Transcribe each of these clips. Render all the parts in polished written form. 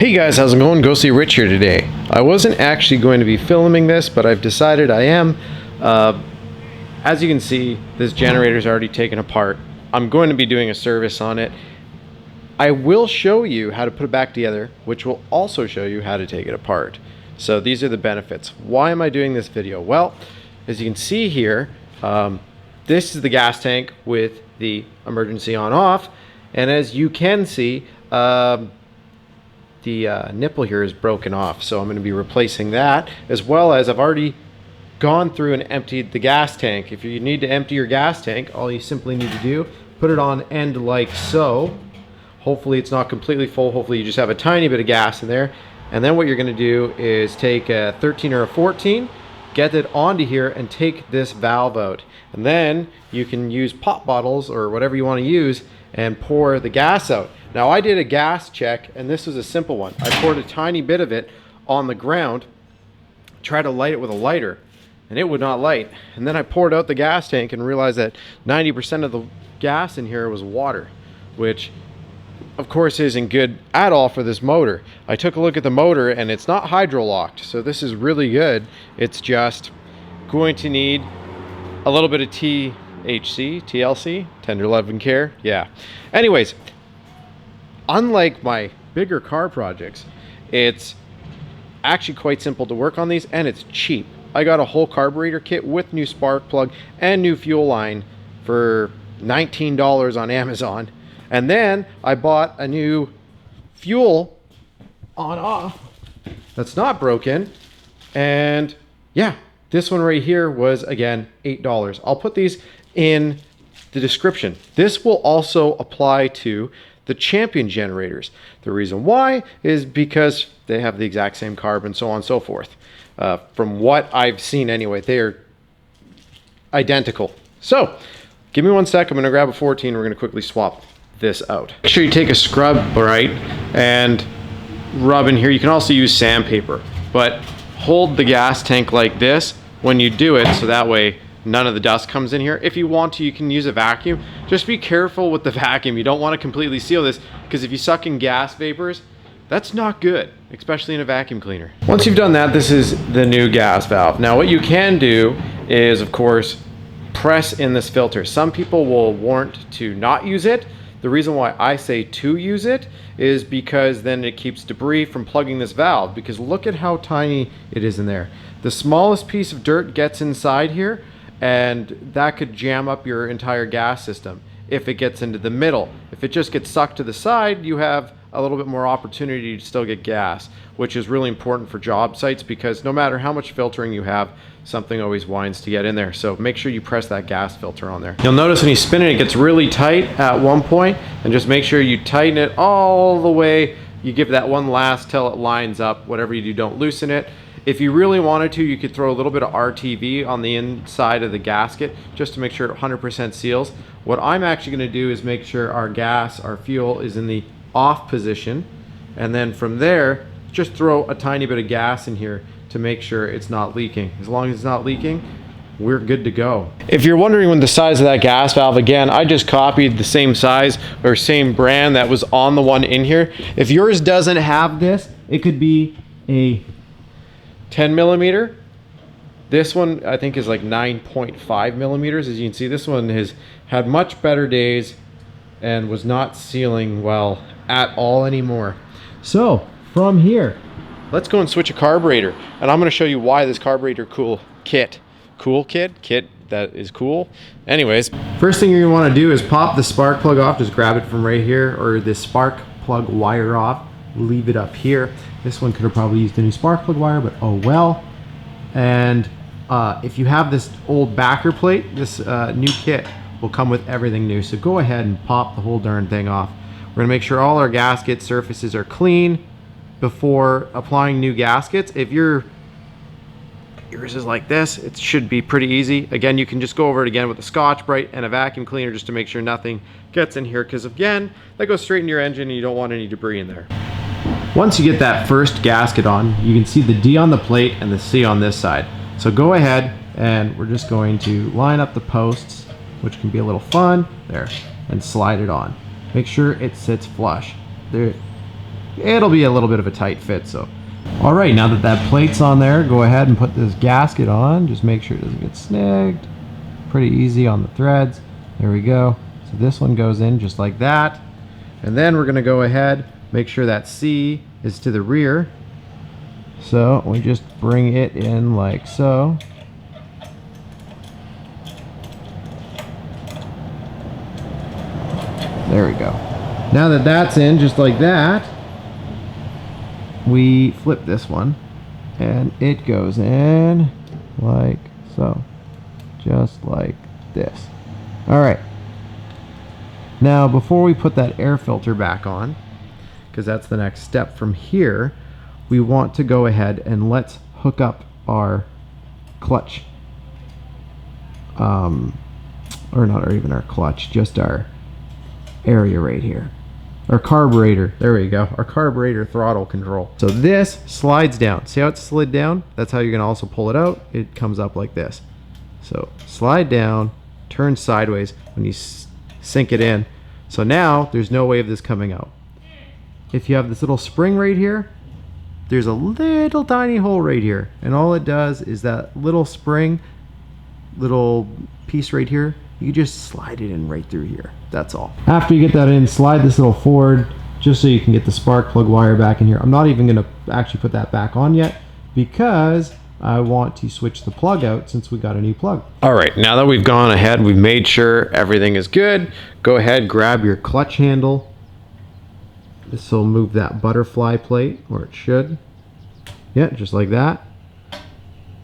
Hey guys, how's it going? Ghostly Rich here today. I wasn't actually going to be filming this, but I've decided I am. As you can see, this generator's already taken apart. I'm going to be doing a service on it. I will show you how to put it back together, which will also show you how to take it apart. So these are the benefits. Why am I doing this video? Well, as you can see here, this is the gas tank with the emergency on off. And as you can see, the nipple here is broken off, so I'm going to be replacing that, as well as I've already gone through and emptied the gas tank. If you need to empty your gas tank, all you simply need to do, put it on end like so. Hopefully it's not completely full. Hopefully you just have a tiny bit of gas in there. And then what you're going to do is take a 13 or a 14, get it onto here and take this valve out. And then you can use pop bottles or whatever you want to use and pour the gas out. Now I did a gas check and this was a simple one. I poured a tiny bit of it on the ground, tried to light it with a lighter, and it would not light. And then I poured out the gas tank and realized that 90% of the gas in here was water, which of course isn't good at all for this motor. I took a look at the motor and it's not hydro locked, so this is really good. It's just going to need a little bit of TLC, tender love and care. Yeah. Anyways, unlike my bigger car projects, it's actually quite simple to work on these and it's cheap. I got a whole carburetor kit with new spark plug and new fuel line for $19 on Amazon. And then I bought a new fuel on off that's not broken. And yeah, this one right here was again $8. I'll put these in the description. This will also apply to the Champion generators. The reason why is because they have the exact same carb and so on and so forth. From what I've seen anyway, they are identical. So give me 1 sec. I'm going to grab a 14. We're going to quickly swap this out. Make sure you take a scrub, right, and rub in here. You can also use sandpaper, but hold the gas tank like this when you do it, so that way none of the dust comes in here. If you want to, you can use a vacuum. Just be careful with the vacuum. You don't want to completely seal this, because if you suck in gas vapors, that's not good, especially in a vacuum cleaner. Once you've done that, this is the new gas valve. Now what you can do is, of course, press in this filter. Some people will warrant to not use it. The reason why I say to use it is because then it keeps debris from plugging this valve, because look at how tiny it is in there. The smallest piece of dirt gets inside here, and that could jam up your entire gas system if it gets into the middle. If it just gets sucked to the side, you have a little bit more opportunity to still get gas, which is really important for job sites, because no matter how much filtering you have, something always winds to get in there. So make sure you press that gas filter on there. You'll notice when you spin it, it gets really tight at one point, and just make sure you tighten it all the way. You give that one last till it lines up. Whatever you do, don't loosen it. If you really wanted to, you could throw a little bit of RTV on the inside of the gasket just to make sure it 100% seals. What I'm actually going to do is make sure our gas, our fuel, is in the off position, and then from there just throw a tiny bit of gas in here to make sure it's not leaking. As long as it's not leaking, we're good to go. If you're wondering what the size of that gas valve, again, I just copied the same size or same brand that was on the one in here. If yours doesn't have this, it could be a 10 millimeter. This one I think is like 9.5 millimeters. As you can see, this one has had much better days and was not sealing well at all anymore. So from here, let's go and switch a carburetor, and I'm going to show you why this carburetor kit that is cool. Anyways, first thing you're going to want to do is pop the spark plug off. Just grab it from right here, or this spark plug wire off, leave it up here. This one could have probably used a new spark plug wire, but oh well. And if you have this old backer plate, this new kit will come with everything new. So go ahead and pop the whole darn thing off. We're gonna make sure all our gasket surfaces are clean before applying new gaskets. If yours is like this, it should be pretty easy. Again, you can just go over it again with a Scotch-Brite and a vacuum cleaner just to make sure nothing gets in here, because again, that goes straight in your engine and you don't want any debris in there. Once you get that first gasket on, you can see the D on the plate and the C on this side. So go ahead and we're just going to line up the posts, which can be a little fun, there, and slide it on. Make sure it sits flush. There, it'll be a little bit of a tight fit. So all right, now that that plate's on there, go ahead and put this gasket on. Just make sure it doesn't get snagged. Pretty easy on the threads. There we go. So this one goes in just like that. And then we're gonna go ahead, make sure that C is to the rear. So we just bring it in like so. There we go. Now that that's in just like that, we flip this one and it goes in like so, just like this. All right, now before we put that air filter back on, because that's the next step from here, we want to go ahead and let's hook up our clutch, or not even our clutch, just our area right here. Our carburetor, there we go, our carburetor throttle control. So this slides down. See how it slid down? That's how you're gonna also pull it out. It comes up like this. So slide down, turn sideways when you sink it in. So now there's no way of this coming out. If you have this little spring right here, there's a little tiny hole right here. And all it does is that little spring, little piece right here, you just slide it in right through here. That's all. After you get that in, slide this little forward just so you can get the spark plug wire back in here. I'm not even gonna actually put that back on yet because I want to switch the plug out since we got a new plug. All right, now that we've gone ahead, we've made sure everything is good, go ahead, grab your clutch handle. This will move that butterfly plate where it should. Yeah, just like that.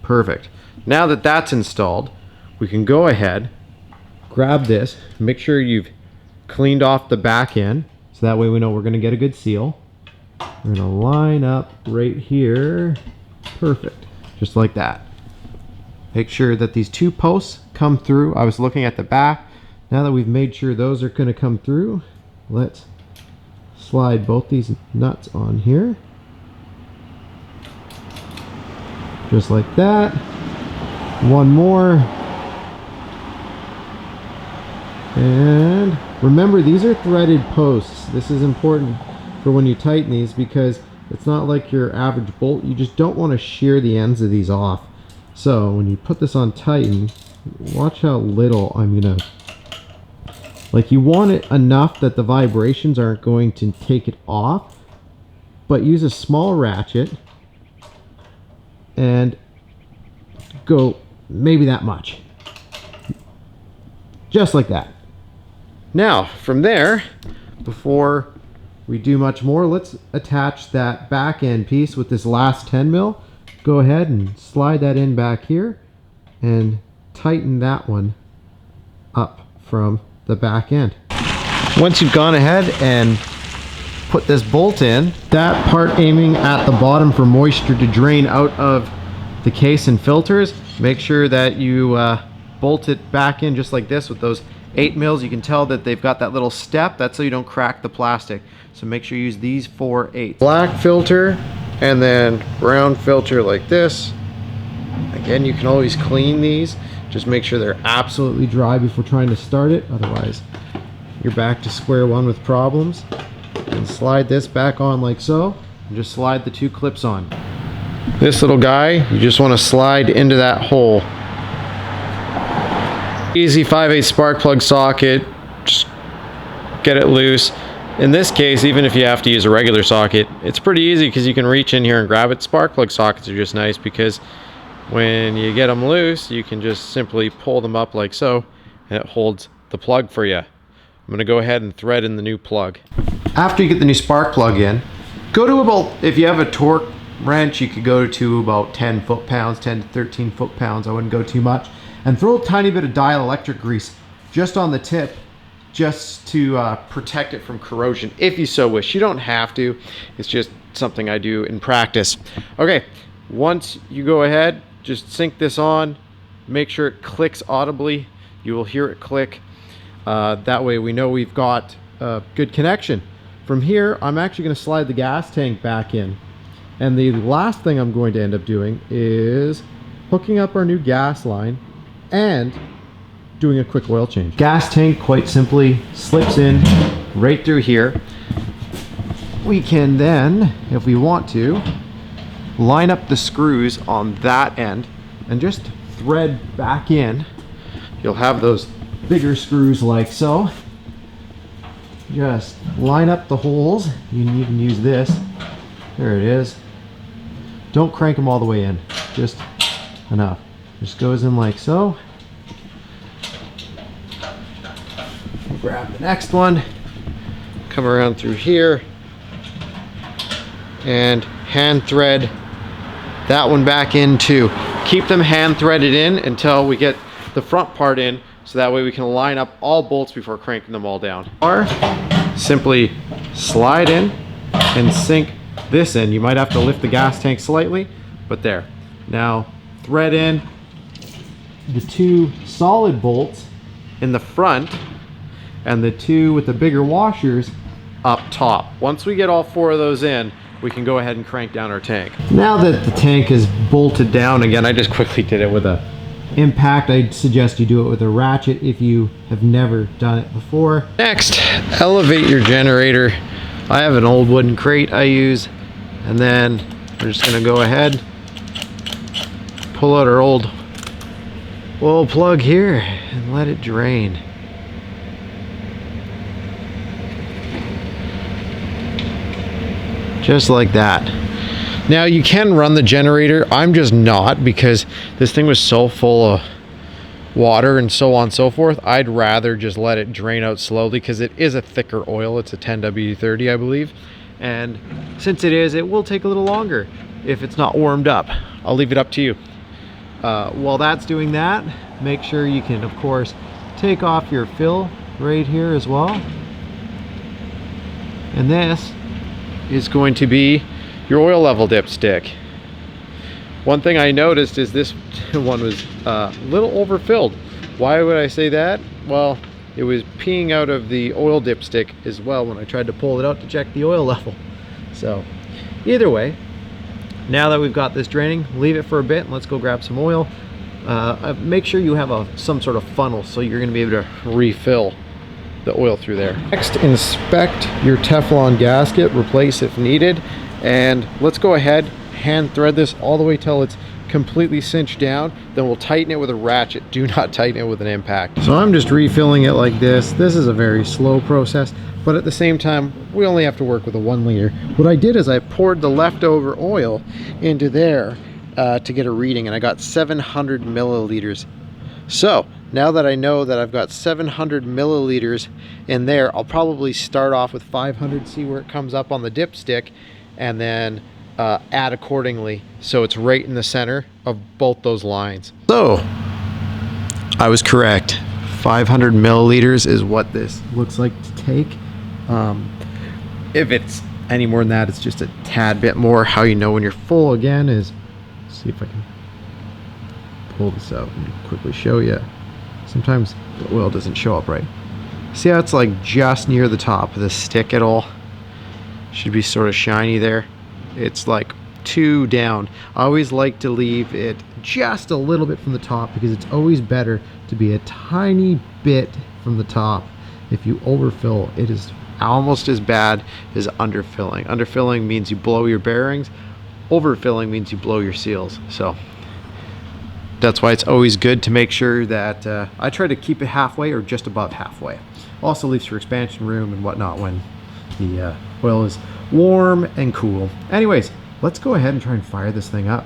Perfect. Now that that's installed, we can go ahead, grab this, make sure you've cleaned off the back end, so that way we know we're gonna get a good seal. We're gonna line up right here. Perfect, just like that. Make sure that these two posts come through. I was looking at the back. Now that we've made sure those are gonna come through, let's slide both these nuts on here. Just like that. One more. And remember, these are threaded posts. This is important for when you tighten these because it's not like your average bolt. You just don't want to shear the ends of these off. So when you put this on tighten, watch how little I'm gonna, like, you want it enough that the vibrations aren't going to take it off, but use a small ratchet and go maybe that much. Just like that. Now, from there, before we do much more, let's attach that back end piece with this last 10 mil. Go ahead and slide that in back here and tighten that one up from the back end. Once you've gone ahead and put this bolt in, that part aiming at the bottom for moisture to drain out of the case and filters, make sure that you bolt it back in just like this with those 8 mils. You can tell that they've got that little step. That's so you don't crack the plastic. So make sure you use these 4/8. Black filter and then brown filter like this. Again, you can always clean these. Just make sure they're absolutely dry before trying to start it. Otherwise, you're back to square one with problems. And slide this back on like so. And just slide the two clips on. This little guy, you just want to slide into that hole. Easy 5/8 spark plug socket, just get it loose. In this case, even if you have to use a regular socket, it's pretty easy because you can reach in here and grab it. Spark plug sockets are just nice because when you get them loose, you can just simply pull them up like so, and it holds the plug for you. I'm gonna go ahead and thread in the new plug. After you get the new spark plug in, go to about, if you have a torque wrench, you could go to about 10 foot-pounds, 10 to 13 foot-pounds. I wouldn't go too much. And throw a tiny bit of dielectric grease just on the tip, just to protect it from corrosion, if you so wish. You don't have to. It's just something I do in practice. Okay, once you go ahead, just sink this on. Make sure it clicks audibly. You will hear it click. That way we know we've got a good connection. From here, I'm actually going to slide the gas tank back in. And the last thing I'm going to end up doing is hooking up our new gas line and doing a quick oil change. Gas tank, quite simply, slips in right through here. we can then, if we want to, line up the screws on that end and just thread back in. You'll have those bigger screws like so. Just line up the holes. You can even use this. There it is. Don't crank them all the way in, just enough. Just goes in like so. Grab the next one, come around through here, and hand thread that one back in too. Keep them hand threaded in until we get the front part in, so that way we can line up all bolts before cranking them all down. Or simply slide in and sink this in. You might have to lift the gas tank slightly, but there. Now thread in the 2 solid bolts in the front and the 2 with the bigger washers up top. Once we get all 4 of those in, we can go ahead and crank down our tank. Now that the tank is bolted down, again, I just quickly did it with a impact. I'd suggest you do it with a ratchet if you have never done it before. Next, elevate your generator. I have an old wooden crate I use, and then we're just gonna go ahead, pull out our old oil plug here and let it drain. Just like that. Now you can run the generator. I'm just not, because this thing was so full of water and so on and so forth. I'd rather just let it drain out slowly, because it is a thicker oil. It's a 10W30, I believe. And since it is, it will take a little longer if it's not warmed up. I'll leave it up to you. While that's doing that, make sure you can, of course, take off your fill right here as well. And this is going to be your oil level dipstick. One thing I noticed is this one was a little overfilled. Why would I say that? Well, it was peeing out of the oil dipstick as well when I tried to pull it out to check the oil level. So either way, now that we've got this draining, leave it for a bit and let's go grab some oil. Make sure you have some sort of funnel so you're going to be able to refill the oil through there. Next, inspect your Teflon gasket, replace if needed, and let's go ahead, hand thread this all the way till it's completely cinched down. Then we'll tighten it with a ratchet. Do not tighten it with an impact. So I'm just refilling it like this. This is a very slow process, but at the same time, we only have to work with a 1 liter. What I did is I poured the leftover oil into there to get a reading, and I got 700 milliliters. So now that I know that I've got 700 milliliters in there, I'll probably start off with 500, see where it comes up on the dipstick, and then add accordingly so it's right in the center of both those lines. So I was correct. 500 milliliters is what this looks like to take. If it's any more than that, it's just a tad bit more. How you know when you're full again is, see if I can pull this out and quickly show you. Sometimes the oil doesn't show up right. See how it's like just near the top of the stick at all? Should be sort of shiny there. It's like 2 down. I always like to leave it just a little bit from the top, because it's always better to be a tiny bit from the top. If you overfill, it is almost as bad as underfilling. Underfilling means you blow your bearings. Overfilling means you blow your seals. So that's why it's always good to make sure that I try to keep it halfway or just above halfway. Also leaves for expansion room and whatnot when the oil is warm and cool. Anyways, let's go ahead and try and fire this thing up.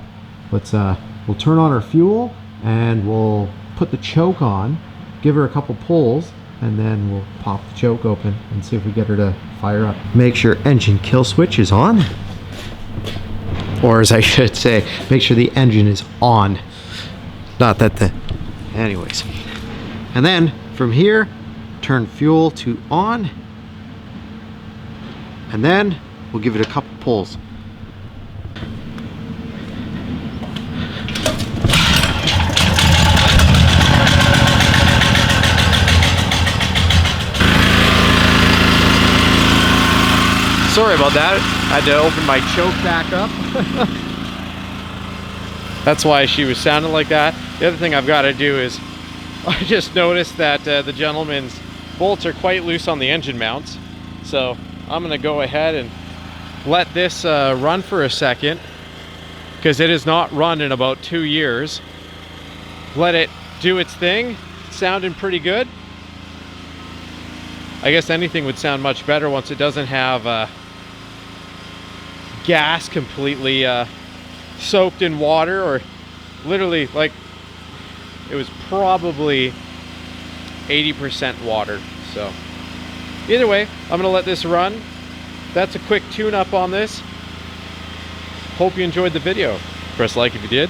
We'll turn on our fuel and we'll put the choke on, give her a couple pulls, and then we'll pop the choke open and see if we get her to fire up. Make sure engine kill switch is on, or as I should say, make sure the engine is on. Not that the, anyways. And then from here, turn fuel to on, and then we'll give it a couple pulls. Sorry about that. I had to open my choke back up. That's why she was sounding like that. The other thing I've got to do is, I just noticed that the gentleman's bolts are quite loose on the engine mounts. So I'm going to go ahead and let this run for a second, because it has not run in about 2 years. Let it do its thing. It's sounding pretty good. I guess anything would sound much better once it doesn't have gas completely soaked in water, or literally, like, it was probably 80% water. So either way, I'm gonna let this run. That's a quick tune-up on this. Hope you enjoyed the video. Press like if you did,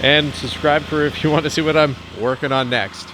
and subscribe for if you want to see what I'm working on next.